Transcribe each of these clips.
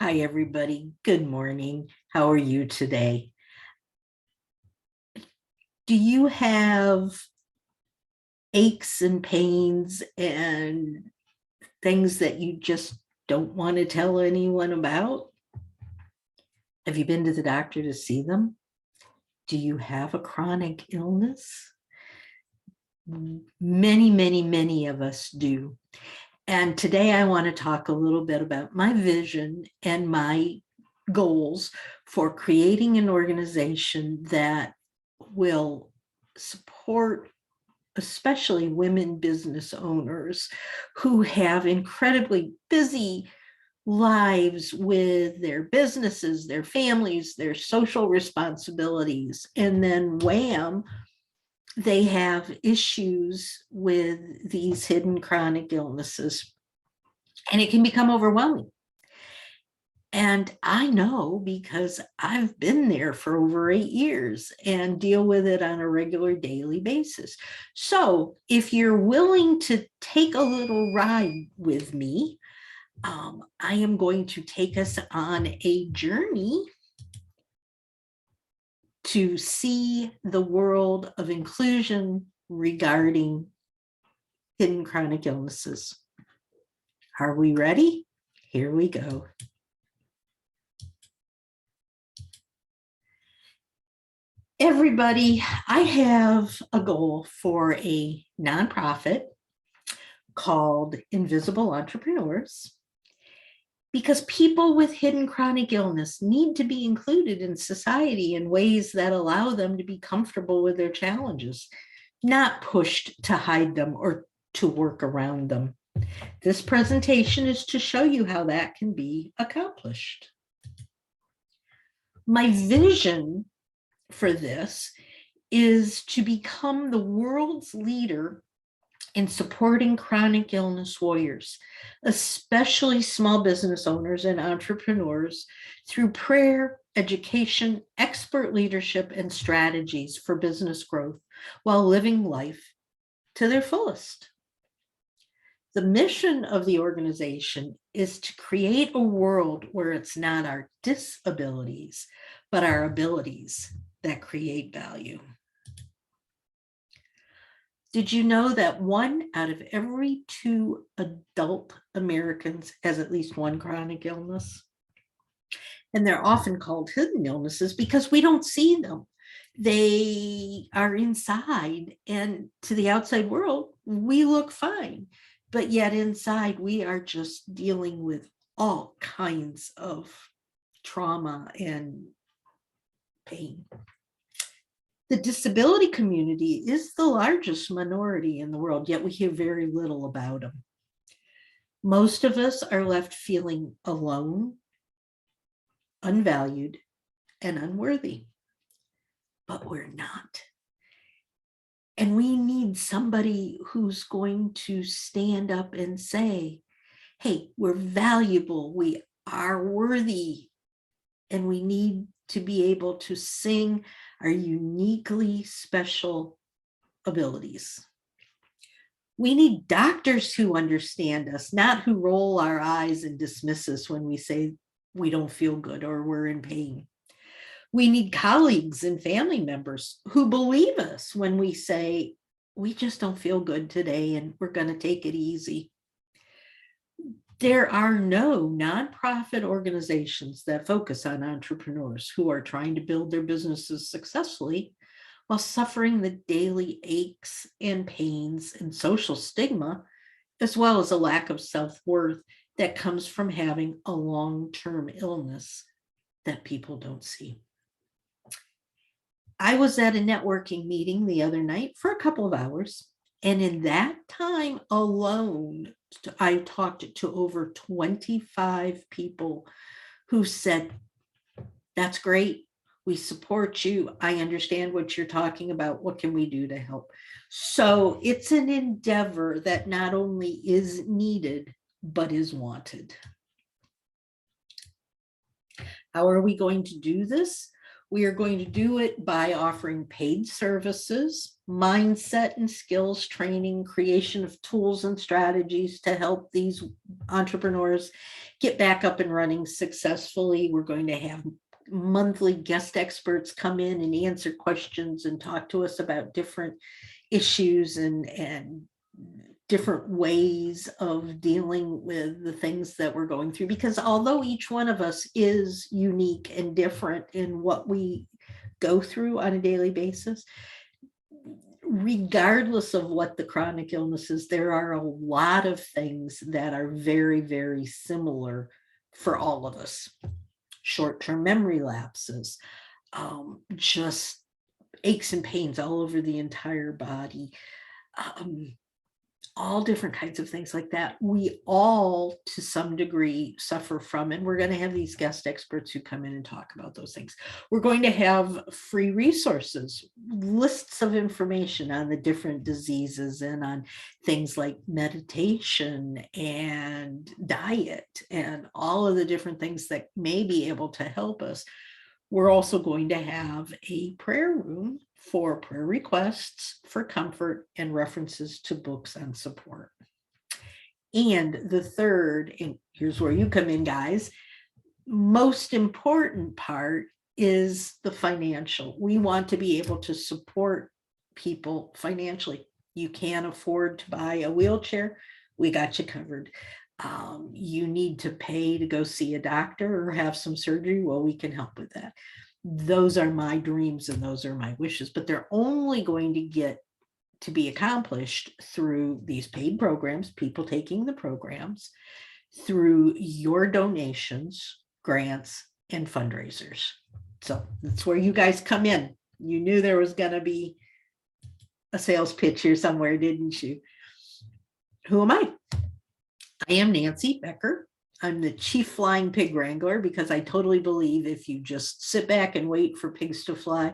Hi, everybody. Good morning. How are you today? Do you have aches and pains and things that you just don't want to tell anyone about? Have you been to the doctor to see them? Do you have a chronic illness? Many of us do. And today I want to talk a little bit about my vision and my goals for creating an organization that will support especially women business owners who have incredibly busy lives with their businesses, their families, their social responsibilities, and then wham, they have issues with these hidden chronic illnesses, and it can become overwhelming. And I know because I've been there for over 8 years and deal with it on a regular daily basis. So if you're willing to take a little ride with me, I am going to take us on a journey to see the world of inclusion regarding hidden chronic illnesses. Are we ready? Here we go. Everybody, I have a goal for a nonprofit called Invisible Entrepreneurs because people with hidden chronic illness need to be included in society in ways that allow them to be comfortable with their challenges, not pushed to hide them or to work around them. This presentation is to show you how that can be accomplished. My vision for this is to become the world's leader in supporting chronic illness warriors, especially small business owners and entrepreneurs, through prayer, education, expert leadership, and strategies for business growth while living life to their fullest. The mission of the organization is to create a world where it's not our disabilities, but our abilities that create value. Did you know that 1 out of every 2 adult Americans has at least one chronic illness? And they're often called hidden illnesses because we don't see them. They are inside, and to the outside world, we look fine. But yet inside, we are just dealing with all kinds of trauma and pain. The disability community is the largest minority in the world, yet we hear very little about them. Most of us are left feeling alone, unvalued, and unworthy, but we're not. And we need somebody who's going to stand up and say, hey, we're valuable, we are worthy, and we need to be able to sing our uniquely special abilities. We need doctors who understand us, not who roll our eyes and dismiss us when we say we don't feel good or we're in pain. We need colleagues and family members who believe us when we say, we just don't feel good today and we're going to take it easy. There are no nonprofit organizations that focus on entrepreneurs who are trying to build their businesses successfully while suffering the daily aches and pains and social stigma, as well as a lack of self-worth that comes from having a long-term illness that people don't see. I was at a networking meeting the other night for a couple of hours, and in that time alone, I talked to over 25 people who said, that's great. We support you. I understand what you're talking about. What can we do to help? So it's an endeavor that not only is needed, but is wanted. How are we going to do this? We are going to do it by offering paid services, mindset and skills training, creation of tools and strategies to help these entrepreneurs get back up and running successfully. We're going to have monthly guest experts come in and answer questions and talk to us about different issues and different ways of dealing with the things that we're going through, because although each one of us is unique and different in what we go through on a daily basis, regardless of what the chronic illness is, there are a lot of things that are very, very similar for all of us. Short-term memory lapses, just aches and pains all over the entire body, all different kinds of things like that. We all, to some degree, suffer from, and we're going to have these guest experts who come in and talk about those things. We're going to have free resources, lists of information on the different diseases and on things like meditation and diet and all of the different things that may be able to help us. We're also going to have a prayer room for prayer requests, for comfort, and references to books and support. And the third, and here's where you come in, guys, most important part is the financial. We want to be able to support people financially. You can't afford to buy a wheelchair, we got you covered. You need to pay to go see a doctor or have some surgery, well, we can help with that. Those are my dreams and those are my wishes, but they're only going to get to be accomplished through these paid programs, people taking the programs, through your donations, grants, and fundraisers. So that's where you guys come in. You knew there was going to be a sales pitch here somewhere, didn't you? Who am I? I am Nancy Becker. I'm the chief flying pig wrangler because I totally believe if you just sit back and wait for pigs to fly,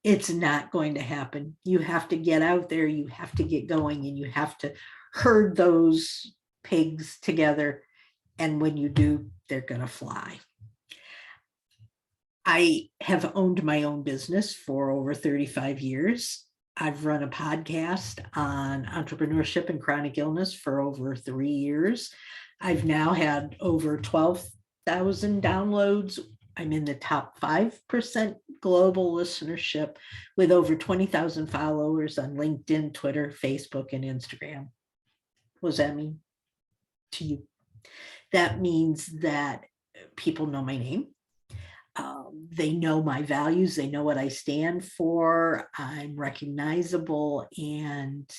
it's not going to happen. You have to get out there, you have to get going, and you have to herd those pigs together. And when you do, they're going to fly. I have owned my own business for over 35 years. I've run a podcast on entrepreneurship and chronic illness for over 3 years. I've now had over 12,000 downloads. I'm in the top 5% global listenership with over 20,000 followers on LinkedIn, Twitter, Facebook, and Instagram. What does that mean to you? That means that people know my name. They know my values. They know what I stand for. I'm recognizable, and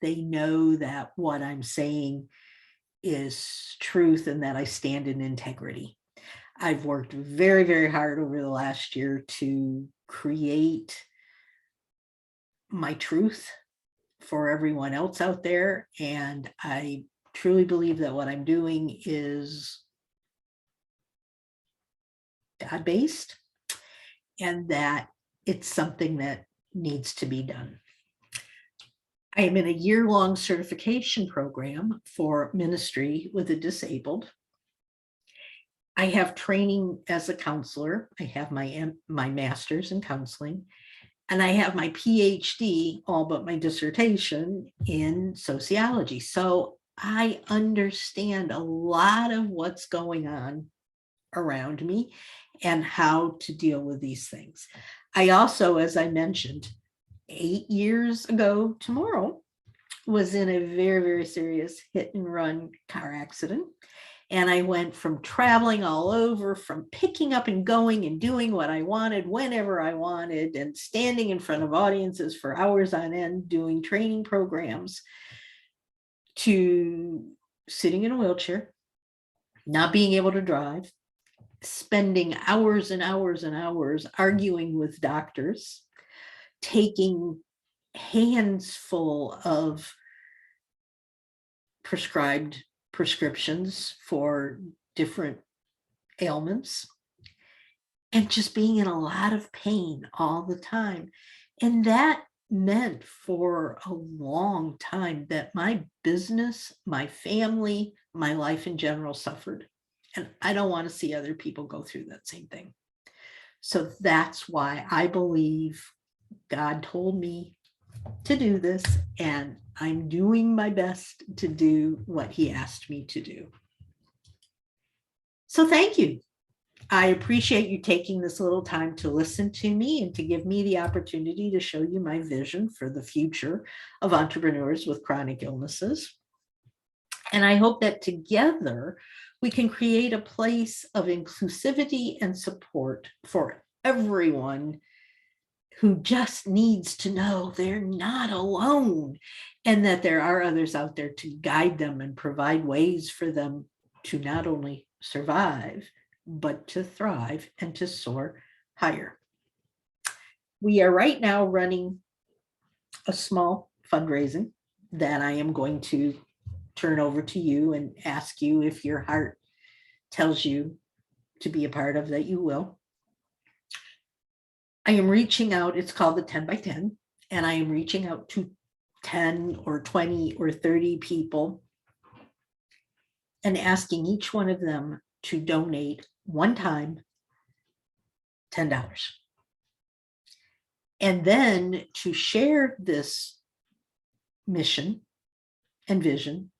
they know that what I'm saying is truth and that I stand in integrity. I've worked very, very hard over the last year to create my truth for everyone else out there. And I truly believe that what I'm doing is God-based and that it's something that needs to be done. I am in a year-long certification program for ministry with the disabled. I have training as a counselor. I have my master's in counseling, and I have my PhD, all but my dissertation, in sociology. So I understand a lot of what's going on around me and how to deal with these things. I also, as I mentioned, 8 years ago tomorrow, was in a very, very serious hit and run car accident. And I went from traveling all over, from picking up and going and doing what I wanted whenever I wanted, and standing in front of audiences for hours on end doing training programs, to sitting in a wheelchair, not being able to drive, spending hours and hours and hours arguing with doctors, taking hands full of prescribed prescriptions for different ailments, and just being in a lot of pain all the time. And that meant for a long time that my business, my family, my life in general suffered. And I don't want to see other people go through that same thing. So that's why I believe God told me to do this, and I'm doing my best to do what he asked me to do. So thank you. I appreciate you taking this little time to listen to me and to give me the opportunity to show you my vision for the future of entrepreneurs with chronic illnesses. And I hope that together we can create a place of inclusivity and support for everyone who just needs to know they're not alone, and that there are others out there to guide them and provide ways for them to not only survive, but to thrive and to soar higher. We are right now running a small fundraising that I am going to turn over to you and ask you, if your heart tells you to be a part of, that you will. I am reaching out, it's called the 10 by 10, and I am reaching out to 10 or 20 or 30 people and asking each one of them to donate one time $10. And then to share this mission and vision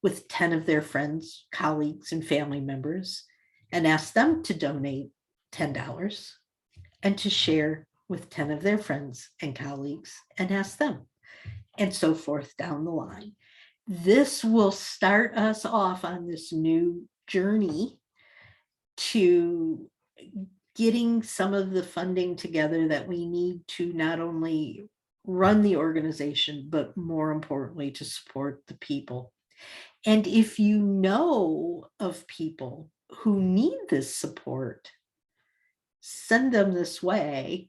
with 10 of their friends, colleagues, and family members, and ask them to donate $10, and to share with 10 of their friends and colleagues and ask them, and so forth down the line. This will start us off on this new journey to getting some of the funding together that we need to not only run the organization, but more importantly, to support the people. And if you know of people who need this support, send them this way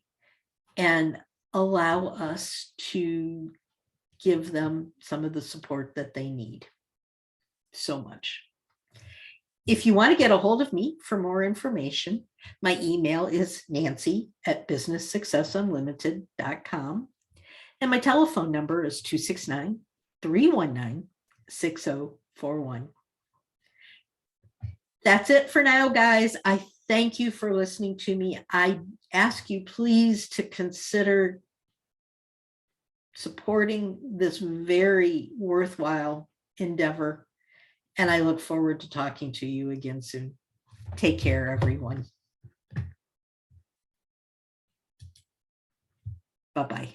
and allow us to give them some of the support that they need so much. If you want to get a hold of me for more information, my email is nancy@businesssuccessunlimited.com. And my telephone number is 269-319-6041. That's it for now, guys. I thank you for listening to me. I ask you please to consider supporting this very worthwhile endeavor. And I look forward to talking to you again soon. Take care, everyone. Bye-bye.